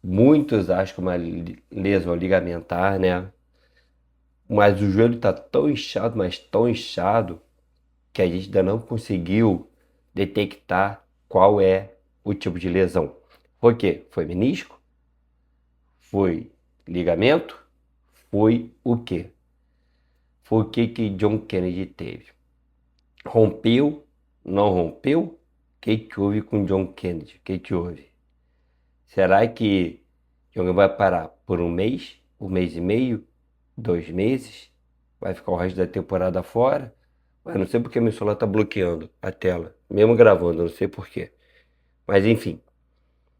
Muitos acham que é uma lesão ligamentar, né? Mas o joelho tá tão inchado, mas tão inchado, que a gente ainda não conseguiu detectar qual é o tipo de lesão. Foi o quê? Foi menisco? Foi ligamento? Foi o quê? Foi o que que John Kennedy teve? Rompeu? Não rompeu? O que que houve com John Kennedy? O que que houve? Será que John vai parar por um mês e meio, 2 meses? Vai ficar o resto da temporada fora? Eu não sei porque meu celular tá bloqueando a tela, mesmo gravando, não sei por quê. Mas enfim,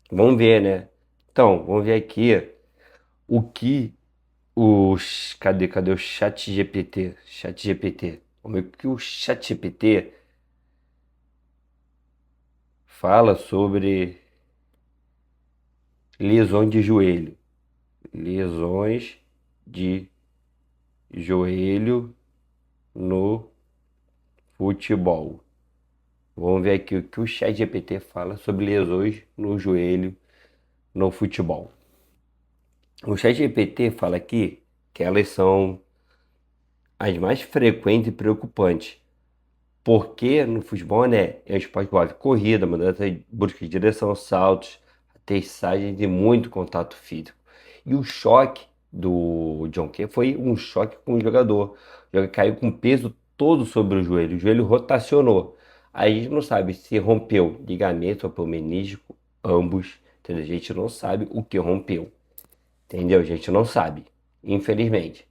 vamos ver, né? Então, vamos ver aqui o que cadê o chat GPT? Chat GPT. Vamos ver o que o chat GPT fala sobre lesões de joelho. Lesões de joelho no futebol. Vamos ver aqui o que o chat GPT fala sobre lesões no joelho no futebol. O chat GPT fala aqui que elas são as mais frequentes e preocupantes. Porque no futebol, né, é um esporte que envolve corrida, mudança de busca de direção, saltos, aterrissagens e muito contato físico. E o choque do John Key foi um choque com o jogador. O jogador caiu com peso todo sobre o joelho rotacionou. Aí a gente não sabe se rompeu ligamento ou rompeu menisco, ambos, entendeu? A gente não sabe o que rompeu, entendeu? A gente não sabe, infelizmente.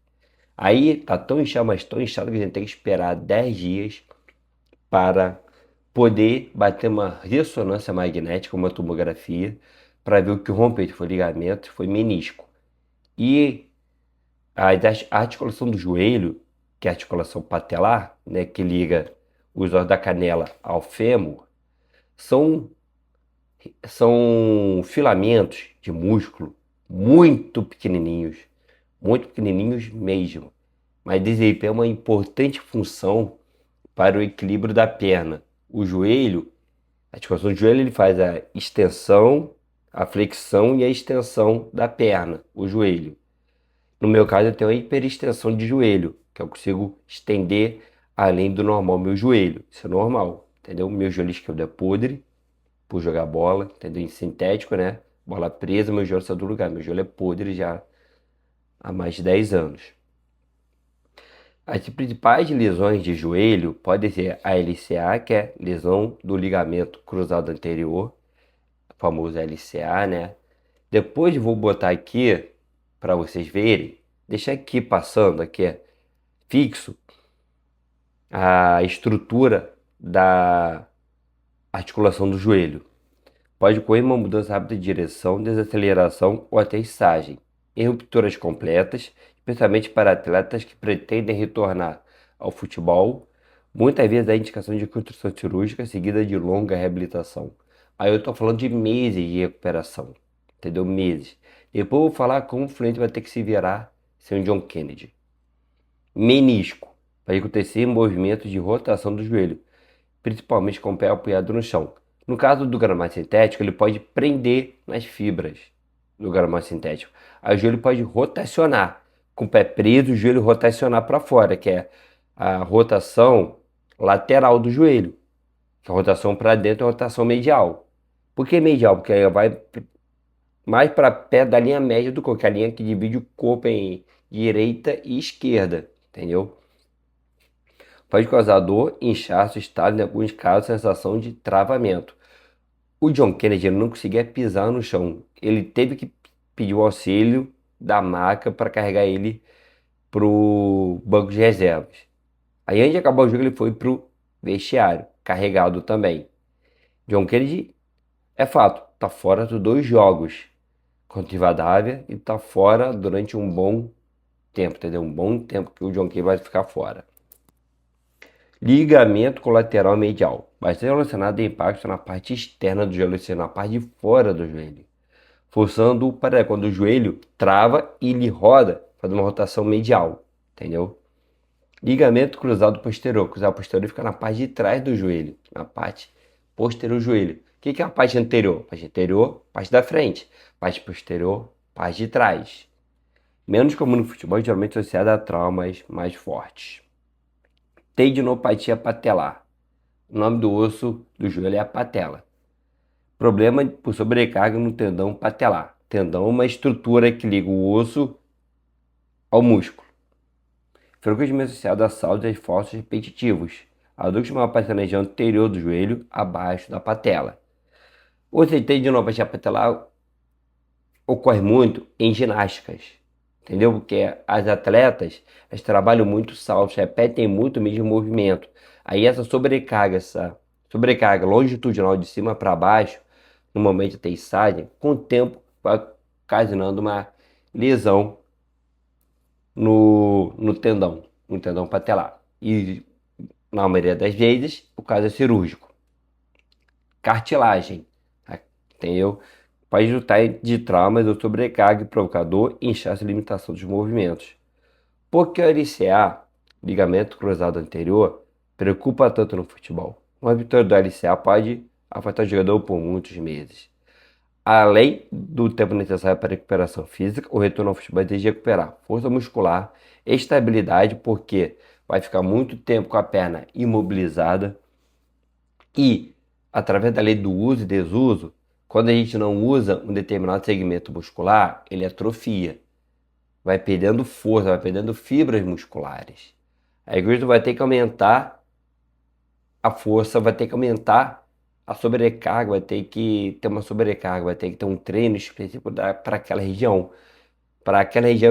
Aí tá tão inchado, mas tão inchado que a gente tem que esperar 10 dias para poder bater uma ressonância magnética, uma tomografia, para ver o que rompeu, se foi ligamento, se foi menisco. E a articulação do joelho, que é a articulação patelar, né, que liga os ossos da canela ao fêmur, são, são filamentos de músculo muito pequenininhos mesmo, mas desempenham uma importante função para o equilíbrio da perna. O joelho, a articulação do joelho, ele faz a extensão, a flexão e a extensão da perna, o joelho. No meu caso, eu tenho a hiperextensão de joelho, que eu consigo estender além do normal meu joelho. Isso é normal, entendeu? Meu joelho esquerdo é podre por jogar bola, entendeu? Em sintético, né? Bola presa, meu joelho sai do lugar. Meu joelho é podre já há mais de 10 anos. As principais lesões de joelho podem ser a LCA, que é lesão do ligamento cruzado anterior, o famoso LCA, né? Depois vou botar aqui para vocês verem, deixar aqui passando aqui fixo a estrutura da articulação do joelho. Pode ocorrer uma mudança rápida de direção, desaceleração ou aterrissagem, em rupturas completas, especialmente para atletas que pretendem retornar ao futebol. Muitas vezes há indicação de reconstrução cirúrgica seguida de longa reabilitação. Aí eu estou falando de meses de recuperação, entendeu? Meses. Depois eu vou falar como o Flint vai ter que se virar sem o John Kennedy. Menisco. Vai acontecer movimentos de rotação do joelho, principalmente com o pé apoiado no chão. No caso do gramado sintético, ele pode prender nas fibras do gramado sintético. Aí o joelho pode rotacionar, com o pé preso, o joelho rotacionar para fora, que é a rotação lateral do joelho. Que a rotação para dentro é a rotação medial. Por que medial? Porque aí vai mais para perto da linha média do corpo, que é a linha que divide o corpo em direita e esquerda, entendeu? Pode causar dor, inchaço, estado, em alguns casos, sensação de travamento. O John Kennedy não conseguia pisar no chão. Ele teve que pedir o auxílio da maca para carregar ele pro banco de reservas. Aí antes de acabar o jogo ele foi pro vestiário, carregado também. John Kennedy, é fato, tá fora dos 2 jogos contra o Rivadavia e tá fora durante um bom tempo, entendeu? Um bom tempo que o John Kennedy vai ficar fora. Ligamento colateral medial. Bastante relacionado a impacto na parte externa do joelho, ou seja, na parte de fora do joelho. Forçando para quando o joelho trava e ele roda, faz uma rotação medial, entendeu? Ligamento cruzado posterior. Cruzado posterior fica na parte de trás do joelho, na parte posterior do joelho, que é a parte anterior? Parte anterior, parte da frente. Parte posterior, parte de trás. Menos comum no futebol, geralmente associada a traumas mais fortes. Tendinopatia patelar. O nome do osso do joelho é a patela. Problema por sobrecarga no tendão patelar. Tendão é uma estrutura que liga o osso ao músculo. Frequentemente associado a saltos e esforços repetitivos. Adultos maior parte na região anterior do joelho, abaixo da patela. O tendinopatia patelar ocorre muito em ginásticas, entendeu? Porque as atletas, elas trabalham muito saltos, repetem muito o mesmo movimento. Aí essa sobrecarga longitudinal de cima para baixo, no momento de aterrissagem, com o tempo vai ocasionando uma lesão no tendão patelar. E na maioria das vezes, o caso é cirúrgico. Cartilagem, tá? Entendeu? Pode resultar de traumas ou sobrecarga provocador e inchaço e limitação dos movimentos. Por que o LCA, ligamento cruzado anterior, preocupa tanto no futebol? Uma vitória do LCA pode afetar o jogador por muitos meses. Além do tempo necessário para a recuperação física, o retorno ao futebol exige recuperar força muscular, estabilidade, porque vai ficar muito tempo com a perna imobilizada e, através da lei do uso e desuso, quando a gente não usa um determinado segmento muscular, ele atrofia, vai perdendo força, vai perdendo fibras musculares. Aí o vai ter que aumentar a força, vai ter que aumentar a sobrecarga, vai ter que ter uma sobrecarga, vai ter que ter um treino específico para aquela região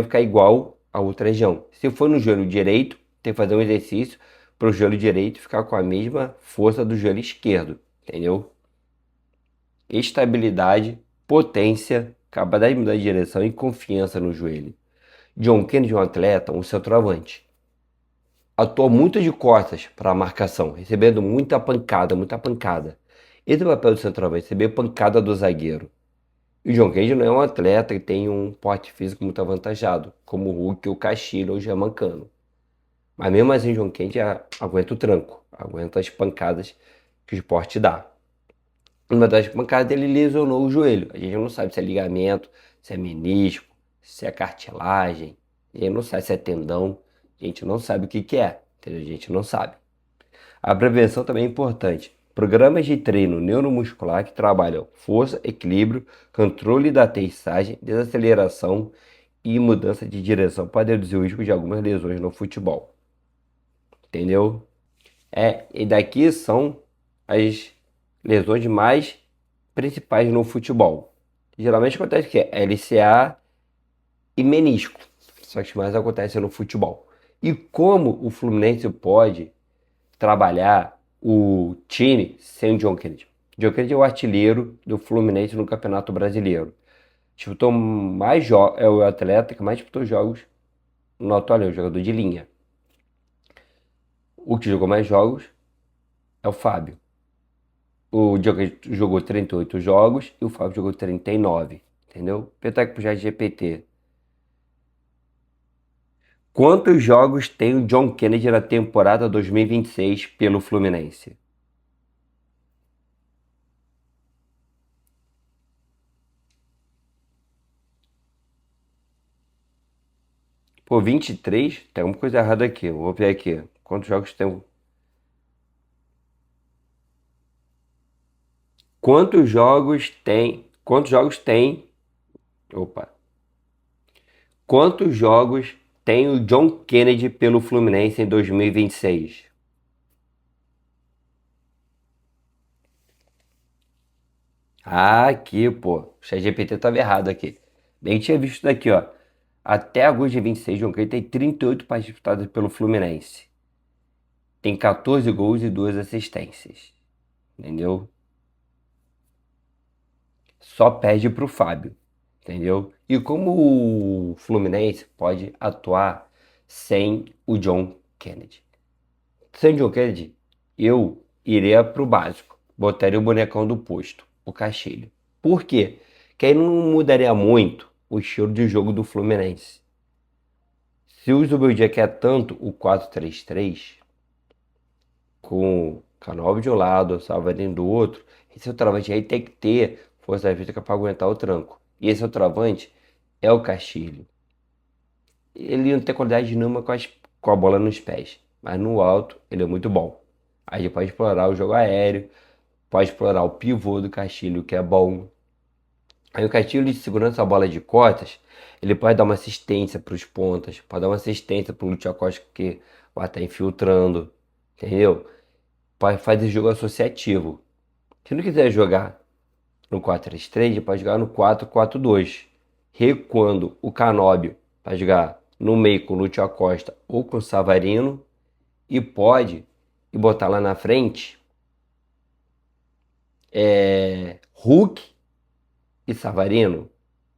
ficar igual a outra região. Se for no joelho direito, tem que fazer um exercício para o joelho direito ficar com a mesma força do joelho esquerdo, entendeu? Estabilidade, potência, capacidade de mudar de direção e confiança no joelho. John Kennedy é um atleta, um centroavante. Atua muito de costas para a marcação, recebendo muita pancada, muita pancada. Esse é o papel do centroavante, receber pancada do zagueiro. E o John Kennedy não é um atleta que tem um porte físico muito avantajado, como o Hulk, o Castilho ou o Germancano. Mas mesmo assim, o John Kennedy aguenta o tranco, aguenta as pancadas que o esporte dá. Uma das pancadas ele lesionou o joelho. A gente não sabe se é ligamento, se é menisco, se é cartilagem. A gente não sabe se é tendão. A gente não sabe o que é. Entendeu? A gente não sabe. A prevenção também é importante. Programas de treino neuromuscular que trabalham força, equilíbrio, controle da aterrissagem, desaceleração e mudança de direção podem reduzir o risco de algumas lesões no futebol. Entendeu? E daqui são as lesões mais principais no futebol. Geralmente acontece o quê? LCA e menisco. Só que mais acontece no futebol. E como o Fluminense pode trabalhar o time sem o John Kennedy? John Kennedy é o artilheiro do Fluminense no Campeonato Brasileiro. Disputou mais jogos, é o atleta que mais disputou jogos no atual, é o jogador de linha. O que jogou mais jogos é o Fábio. O Diogo jogou 38 jogos e o Fábio jogou 39, entendeu? Perguntar aqui pro ChatGPT. Quantos jogos tem o John Kennedy na temporada 2026 pelo Fluminense? Pô, 23? Tem alguma coisa errada aqui. Vou ver aqui. Quantos jogos tem? Quantos jogos tem? Quantos jogos tem? Opa. Quantos jogos tem o John Kennedy pelo Fluminense em 2026? Ah, aqui, pô. O ChatGPT estava errado aqui. Bem que tinha visto daqui, ó. Até agosto de 26, John Kennedy tem 38 partidas disputadas pelo Fluminense. Tem 14 gols e 2 assistências. Entendeu? Só perde pro Fábio. Entendeu? E como o Fluminense pode atuar sem o John Kennedy? Sem o John Kennedy, eu iria pro básico. Botaria o bonecão do posto, o Castilho. Por quê? Que aí não mudaria muito o estilo de jogo do Fluminense. Se o Zubeldia quer tanto o 4-3-3, com Canóbio de um lado, Salvador do outro, Esse centroavante aí tem que ter força física para aguentar o tranco. E esse centroavante é o Castilho. Ele não tem qualidade nenhuma com a bola nos pés, mas no alto ele é muito bom. Aí a gente pode explorar o jogo aéreo, pode explorar o pivô do Castilho, que é bom. Aí o Castilho, segurando essa bola de costas, ele pode dar uma assistência para os pontas, pode dar uma assistência para o Lúcio Acosta que vai estar infiltrando, entendeu? Pode fazer jogo associativo. Se não quiser jogar no 4-3-3, ele pode jogar no 4-4-2, recuando o Canóbio para jogar no meio com o Lúcio Acosta ou com o Savarino, e pode botar lá na frente Hulk e Savarino,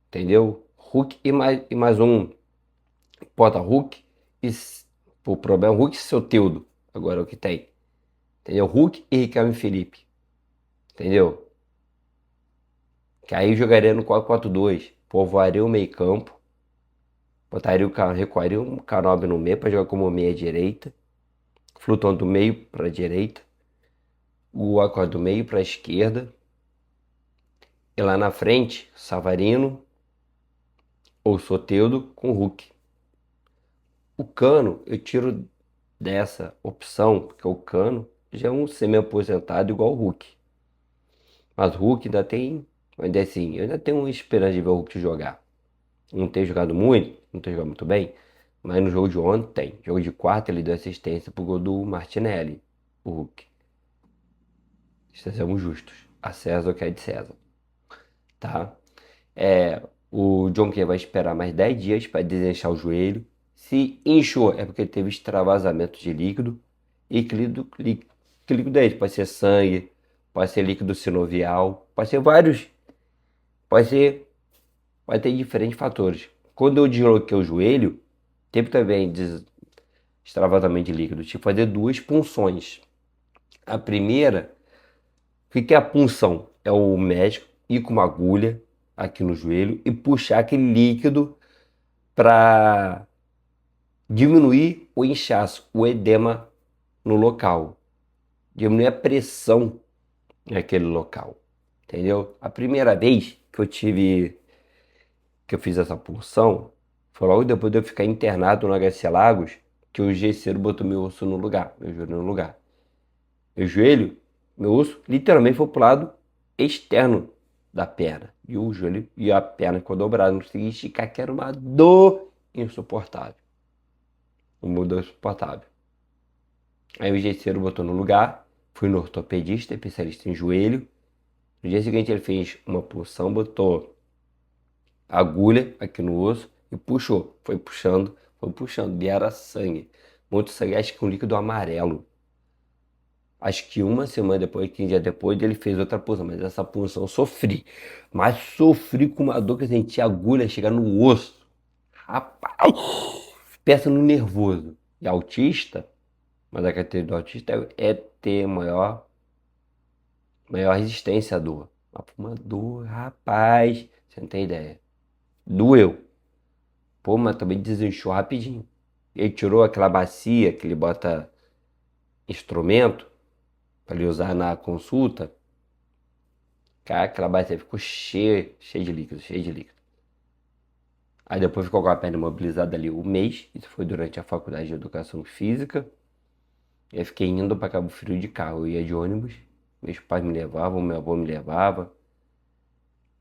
entendeu? Hulk e mais um. Bota Hulk e. O problema é o Hulk e Soteldo. Agora é o que tem. Entendeu? Hulk e Ricardo Felipe. Entendeu? Que aí jogaria no 4-4-2. Povoaria o meio campo. Botaria recuaria o Canobi no meio para jogar como meia direita. Flutuando do meio para a direita. O Aqua do meio para a esquerda. E lá na frente, Savarino ou Soteldo com Hulk. O Cano eu tiro dessa opção, porque o Cano já é um semi-aposentado igual o Hulk. Mas o Hulk ainda assim, eu ainda tenho uma esperança de ver o Hulk jogar. Não tem jogado muito, não tem jogado muito bem, mas no jogo de ontem tem. Jogo de quarta ele deu assistência pro gol do Martinelli, o Hulk. Sejamos justos. A César o que é de César, tá? O John Key vai esperar mais 10 dias para desinchar o joelho. Se inchou, é porque teve extravasamento de líquido. E que líquido é esse? Pode ser sangue, pode ser líquido sinovial, pode ser vários. Pode ser, Vai ter diferentes fatores. Quando eu desloquei o joelho, teve também extravasamento de líquido. Tive que fazer duas punções. A primeira, o que é a punção? É o médico ir com uma agulha aqui no joelho e puxar aquele líquido para diminuir o inchaço, o edema no local, diminuir a pressão naquele local, entendeu? A primeira vez que eu fiz essa punção foi logo depois de eu ficar internado no HC Lagos, que o gesseiro botou meu osso no lugar, meu joelho no lugar. Meu joelho, meu osso, literalmente foi pro lado externo da perna. E o joelho e a perna ficou dobrada, não consegui esticar, que era uma dor insuportável. Uma dor insuportável. Aí o gesseiro botou no lugar, fui no ortopedista, especialista em joelho. No dia seguinte ele fez uma punção, botou agulha aqui no osso e puxou. Foi puxando, e era sangue. Muito sangue, acho que um líquido amarelo. Acho que uma semana depois, 15 dias depois, ele fez outra punção, mas essa punção eu sofri. Mas sofri com uma dor que eu senti a agulha chegar no osso. Rapaz, pensa no nervoso. E autista, mas a característica do autista é ter maior resistência à dor. Uma dor, rapaz, você não tem ideia. Doeu. Pô, mas também desinchou rapidinho. Ele tirou aquela bacia que ele bota instrumento para ele usar na consulta. Cara, aquela bacia ficou cheia de líquido, cheia de líquido. Aí depois ficou com a perna imobilizada ali um mês. Isso foi durante a faculdade de educação física. Eu fiquei indo para Cabo Frio de carro. Eu ia de ônibus. Meus pais me levavam, meu avô me levava.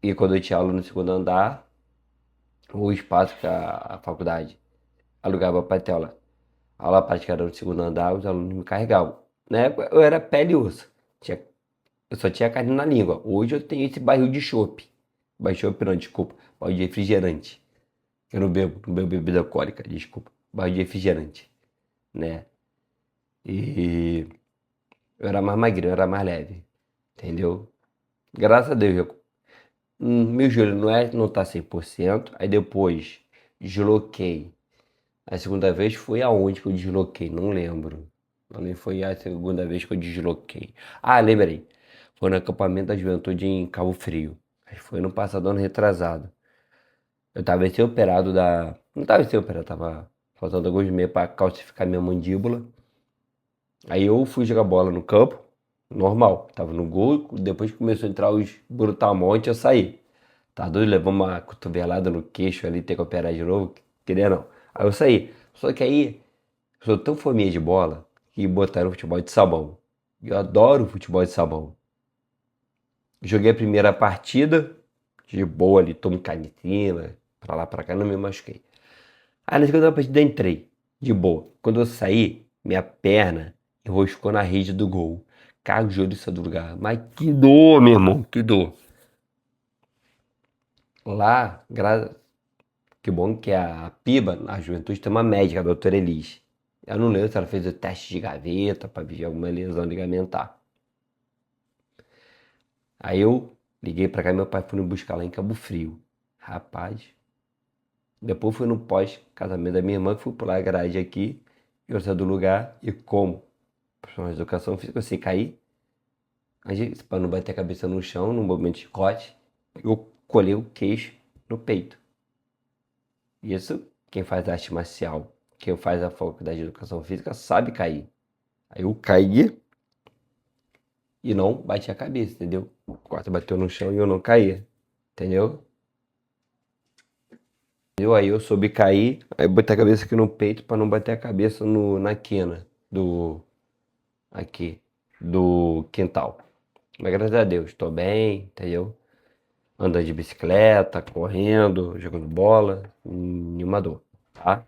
E quando eu tinha aula no segundo andar, o espaço que a faculdade alugava para tela, a aula prática era no segundo andar, os alunos me carregavam. Na época eu era pele e osso. Eu só tinha carne na língua. Hoje eu tenho esse barril de chopp. Barril de chopp não, desculpa. Barril de refrigerante. Eu não bebo bebida alcoólica, desculpa. Barril de refrigerante, né? E eu era mais magrinho, eu era mais leve. Entendeu? Graças a Deus, meu joelho não tá 100%. Aí depois desloquei. A segunda vez foi aonde que eu desloquei? Não lembro. Nem foi a segunda vez que eu desloquei. Ah, lembrei. Foi no acampamento da juventude em Cabo Frio. Acho que foi no passado, ano retrasado. Eu tava recém-operado da. Não tava recém-operado, tava faltando alguns meses pra calcificar minha mandíbula. Aí eu fui jogar bola no campo, normal. Tava no gol, depois que começou a entrar os brutamontes, eu saí. Tá doido? Levou uma cotovelada no queixo ali, ter que operar de novo. Queria não. Aí eu saí. Só que aí, eu sou tão fominha de bola que botaram futebol de sabão. Eu adoro futebol de sabão. Joguei a primeira partida, de boa ali, tomo canetina, pra lá, pra cá, não me machuquei. Aí na segunda partida entrei, de boa. Quando eu saí, minha perna enroscou na rede do gol. Carlos Júlio saiu do lugar. Mas que dor, meu irmão, que dor. Lá, que bom que a PIBA, a Juventude, tem uma médica, a doutora Elis. Eu não lembro se ela fez o teste de gaveta pra ver alguma lesão ligamentar. Aí eu liguei pra cá e meu pai foi me buscar lá em Cabo Frio. Rapaz, depois fui no pós-casamento da minha irmã, que fui pular a garagem aqui, eu saí do lugar e como? Profissional de educação física, assim, caí, para não bater a cabeça no chão, num movimento de chicote, eu colei o queixo no peito. Isso, quem faz arte marcial, quem faz a faculdade de educação física, sabe cair. Aí eu caí e não bati a cabeça, entendeu? O quarto bateu no chão e eu não caí, entendeu? Aí eu soube cair, aí botei a cabeça aqui no peito para não bater a cabeça na quina do aqui do quintal. Mas graças a Deus, estou bem, entendeu? Andando de bicicleta, correndo, jogando bola, nenhuma dor, tá?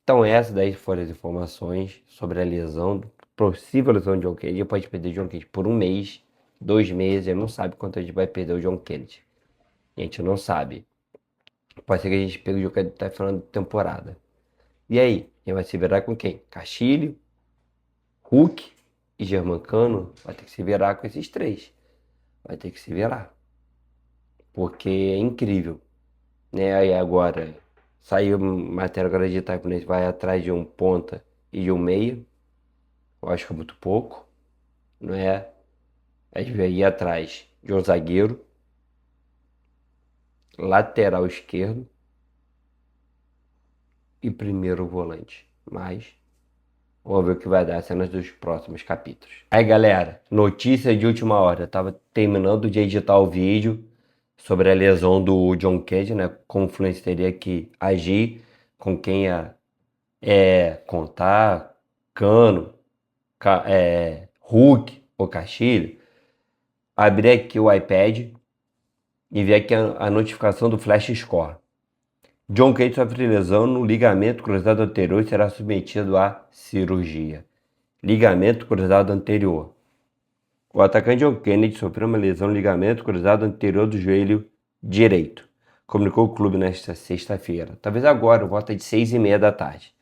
Então essas daí foram as informações sobre a lesão, possível lesão de John Kennedy. Pode perder o John Kennedy por um mês, 2 meses, a gente não sabe quanto a gente vai perder o John Kennedy. A gente não sabe. Pode ser que a gente pegue o John Kennedy até final de temporada. E aí, quem vai se virar com quem? Castilho, Hulk e Germancano? Vai ter que se virar com esses três. Vai ter que se virar. Porque é incrível, né? Aí agora saiu matéria agora de Itaipunense, vai atrás de um ponta e de um meia. Eu acho que é muito pouco, não é? A gente vai ir atrás de um zagueiro, lateral esquerdo e primeiro volante. Mas vamos ver o que vai dar cenas dos próximos capítulos. Aí galera, notícia de última hora. Eu tava terminando de editar o vídeo sobre a lesão do John Kennedy, né? Como o Fluminense teria que agir, com quem ia contar, Cano, Hulk ou Castilho. Abri aqui o iPad e vi aqui a notificação do Flash Score. John Kennedy sofre lesão no ligamento cruzado anterior e será submetido à cirurgia. Ligamento cruzado anterior. O atacante John Kennedy sofreu uma lesão no ligamento cruzado anterior do joelho direito, comunicou o clube nesta sexta-feira. Talvez agora, volta de 6h30 da tarde.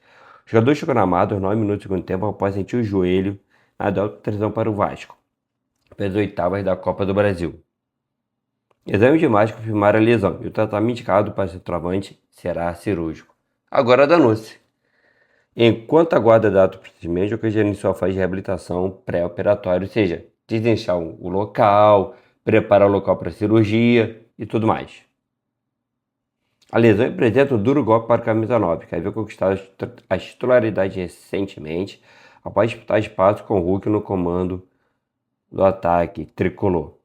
O jogador chegou na mata aos 9 minutos do segundo tempo após sentir o joelho na decisão para o Vasco, pelas oitavas da Copa do Brasil. Exame de imagem confirmaram a lesão e o tratamento indicado para o centroavante será cirúrgico. Agora danou-se. Enquanto aguarda a data do procedimento, o que já iniciou a fase de reabilitação pré-operatória, ou seja, desinchar o local, preparar o local para a cirurgia e tudo mais. A lesão representa um duro golpe para o camisa 9, que havia conquistado a titularidade recentemente após disputar espaço com o Hulk no comando do ataque tricolor.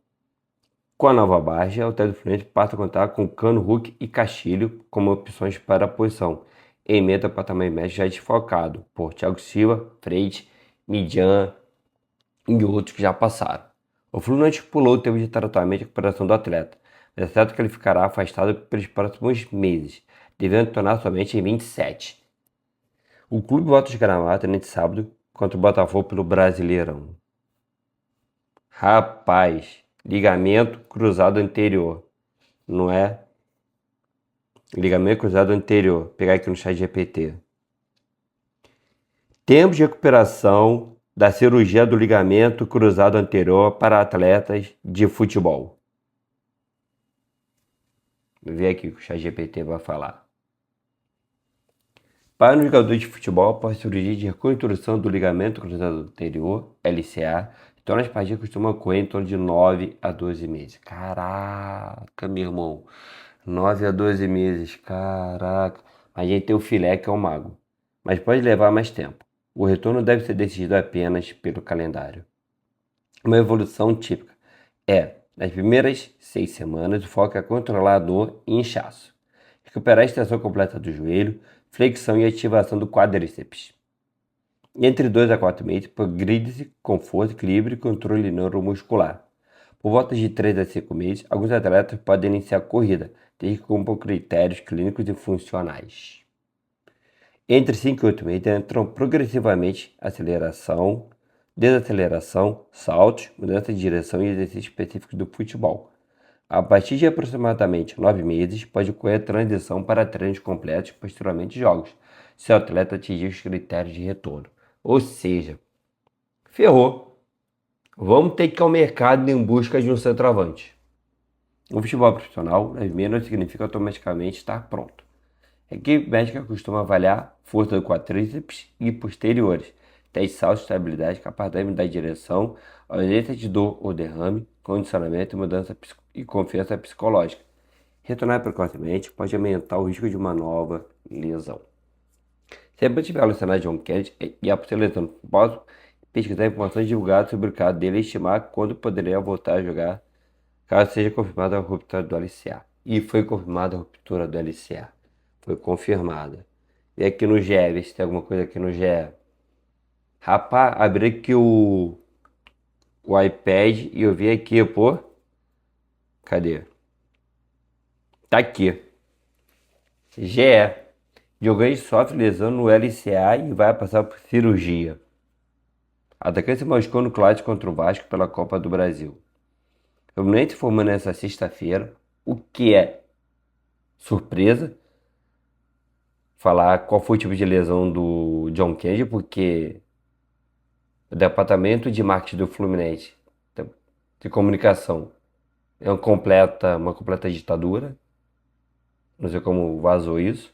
Com a nova baixa, o técnico do Fluminense passa a contar com Cano, Hulk e Castilho como opções para a posição, em meio ao patamar médio já desfalcado por Thiago Silva, Freire, Midian e outros que já passaram. O Fluminense pulou o tempo de tratamento e recuperação do atleta, mas é certo que ele ficará afastado pelos próximos meses, devendo tornar somente em 27. O clube volta aos gramados neste sábado contra o Botafogo pelo Brasileirão. Rapaz, ligamento cruzado anterior, não é? Ligamento cruzado anterior. Vou pegar aqui no chat GPT. Tempo de recuperação da cirurgia do ligamento cruzado anterior para atletas de futebol. Vou ver aqui o que o chat GPT vai falar. Para um jogador de futebol, após cirurgia de reconstrução do ligamento cruzado anterior, LCA, então as partidas costumam ocorrer em torno de 9 a 12 meses. Caraca, meu irmão. 9 a 12 meses, caraca. A gente tem o filé que é o mago, mas pode levar mais tempo. O retorno deve ser decidido apenas pelo calendário. Uma evolução típica nas primeiras 6 semanas, o foco é controlar a dor e inchaço, recuperar a extensão completa do joelho, flexão e ativação do quadríceps. Entre 2 a 4 meses, progride-se com força, equilíbrio e controle neuromuscular. Por volta de 3 a 5 meses, alguns atletas podem iniciar a corrida, desde que cumpram critérios clínicos e funcionais. Entre 5 e 8 meses entram progressivamente aceleração, desaceleração, saltos, mudança de direção e exercícios específicos do futebol. A partir de aproximadamente 9 meses, pode ocorrer a transição para treinos completos e posteriormente jogos, se o atleta atingir os critérios de retorno. Ou seja, ferrou. Vamos ter que ir ao mercado em busca de um centroavante. O futebol profissional, 9 meses, não significa automaticamente estar pronto. A equipe médica costuma avaliar força do quadríceps e posteriores, teste de salto, estabilidade, capacidade de mudar de direção, ausência de dor ou derrame, condicionamento e mudança e confiança psicológica. Retornar precocemente pode aumentar o risco de uma nova lesão. Sempre tiver alucinado John Kennedy e a possível lesão no propósito, pesquisar informações divulgadas sobre o caso dele e estimar quando poderia voltar a jogar, caso seja confirmada a ruptura do LCA. E foi confirmada a ruptura do LCA. Foi confirmada. E aqui no GE, vê se tem alguma coisa aqui no GE. Rapaz, abri aqui o iPad e eu vi aqui, pô. Cadê? Tá aqui. GE. Diogo sofre lesão no LCA e vai passar por cirurgia. Atacante se machucou no clássico contra o Vasco pela Copa do Brasil. O Fluminense formou nessa sexta-feira, o que é surpresa. Falar qual foi o tipo de lesão do John Kennedy, porque o departamento de marketing do Fluminense, de comunicação, é uma completa ditadura. Não sei como vazou isso.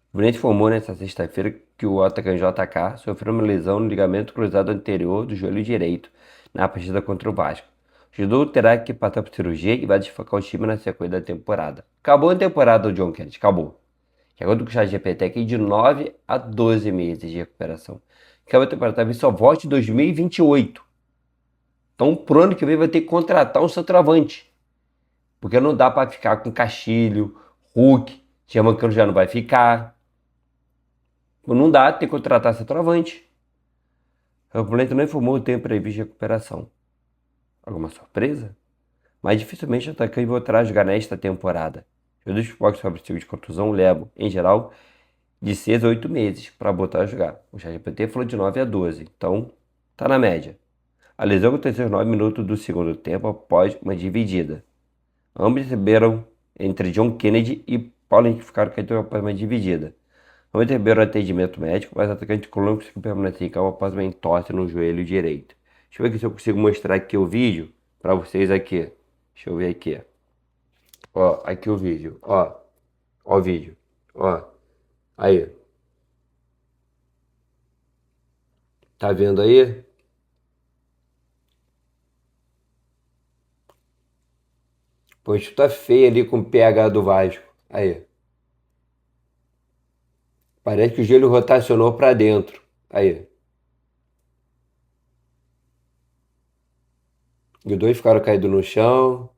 O Fluminense informou nesta sexta-feira que o atacante JK sofreu uma lesão no ligamento cruzado anterior do joelho direito na partida contra o Vasco. O jogador terá que passar por cirurgia e vai desfocar o time na sequência da temporada. Acabou a temporada do John Kennedy, acabou. De acordo com o ChatGPT, aqui de 9 a 12 meses de recuperação. Acabou a temporada, talvez só volte em 2028. Então, pro ano que vem vai ter que contratar um centroavante. Porque não dá para ficar com Castilho, Hulk, Germancano já não vai ficar. Não dá, tem que contratar centroavante. O Fluminense não informou o tempo previsto de recuperação. Alguma surpresa? Mas dificilmente o atacante voltará a jogar nesta temporada. Os jogadores de futebol que sofrem tipo de contusão levam, em geral, de 6 a 8 meses para botar a jogar. O ChatGPT falou de 9 a 12, então tá na média. A lesão aconteceu aos 9 minutos do segundo tempo após uma dividida. Ambos receberam entre John Kennedy e Paulo que ficaram caídos após uma dividida. Ambos receberam atendimento médico, mas o atacante colombiano conseguiu permanecer em calma após uma entorse no joelho direito. Deixa eu ver aqui se eu consigo mostrar aqui o vídeo para vocês aqui. Deixa eu ver aqui. Ó, aqui o vídeo. Ó o vídeo. Ó, aí. Tá vendo aí? Pois tá feio ali com o PH do Vasco. Aí. Parece que o joelho rotacionou para dentro. Aí. Os dois ficaram caídos no chão.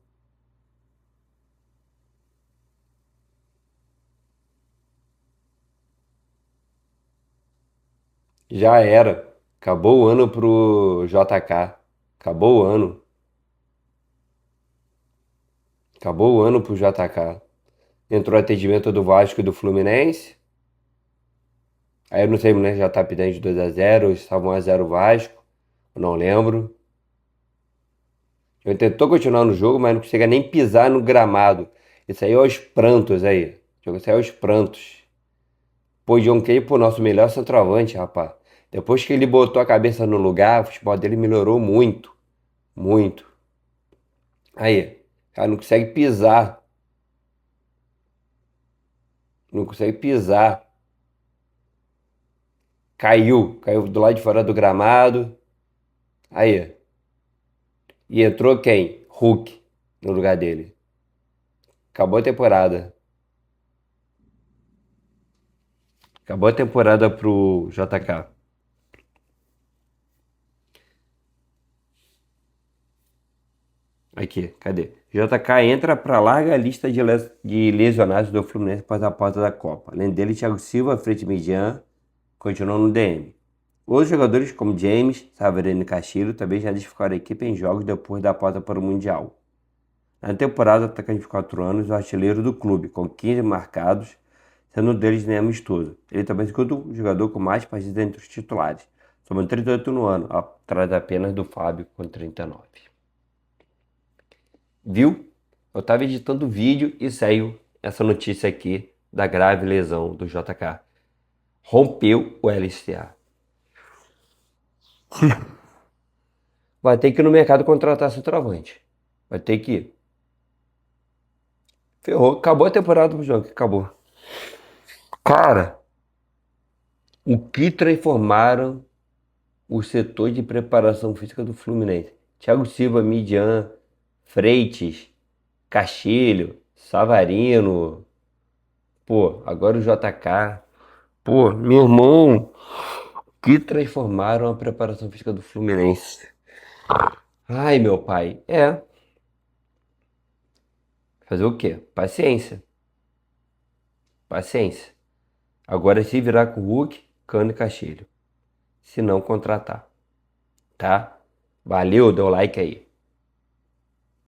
Já era. Acabou o ano pro JK. Acabou o ano. Acabou o ano pro JK. Entrou atendimento do Vasco e do Fluminense. Aí eu não sei, né? Já tá pedindo de 2 a 0, estavam 1 a 0 Vasco. Eu não lembro. Ele tentou continuar no jogo, mas não conseguia nem pisar no gramado. Isso aí é aos prantos aí. O jogo saiu aos prantos. Pô, John Kay, pô, nosso melhor centroavante, rapaz. Depois que ele botou a cabeça no lugar, o futebol dele melhorou muito. Muito. Aí, cara, não consegue pisar. Não consegue pisar. Caiu do lado de fora do gramado. Aí. E entrou quem? Hulk no lugar dele. Acabou a temporada. Acabou a temporada pro JK. Aqui, cadê? JK entra para larga lista de lesionados do Fluminense após a pausa da Copa. Além dele, Thiago Silva, Fred Midian, continuam no DM. Outros jogadores como James, Savarino e Castilho também já desficaram a equipe em jogos depois da pausa para o Mundial. Na temporada, o atacante de 4 anos, o artilheiro do clube, com 15 marcados, sendo um deles nem amistoso. Ele também é o segundo jogador com mais partidas entre os titulares, somando 38 no ano, atrás apenas do Fábio com 39. Viu? Eu estava editando o vídeo e saiu essa notícia aqui da grave lesão do JK. Rompeu o LCA. Vai ter que ir no mercado contratar centroavante. Vai ter que ir. Ferrou. Acabou a temporada pro jogo. Acabou. Cara, o que transformaram o setor de preparação física do Fluminense? Thiago Silva, Midian, Freitas, Castilho, Savarino. Pô, agora o JK. Pô, meu irmão, que transformaram a preparação física do Fluminense. Ai, meu pai. Fazer o quê? Paciência. Paciência. Agora é se virar com Hulk, Cano e Castilho. Se não, contratar. Tá? Valeu, dê o like aí.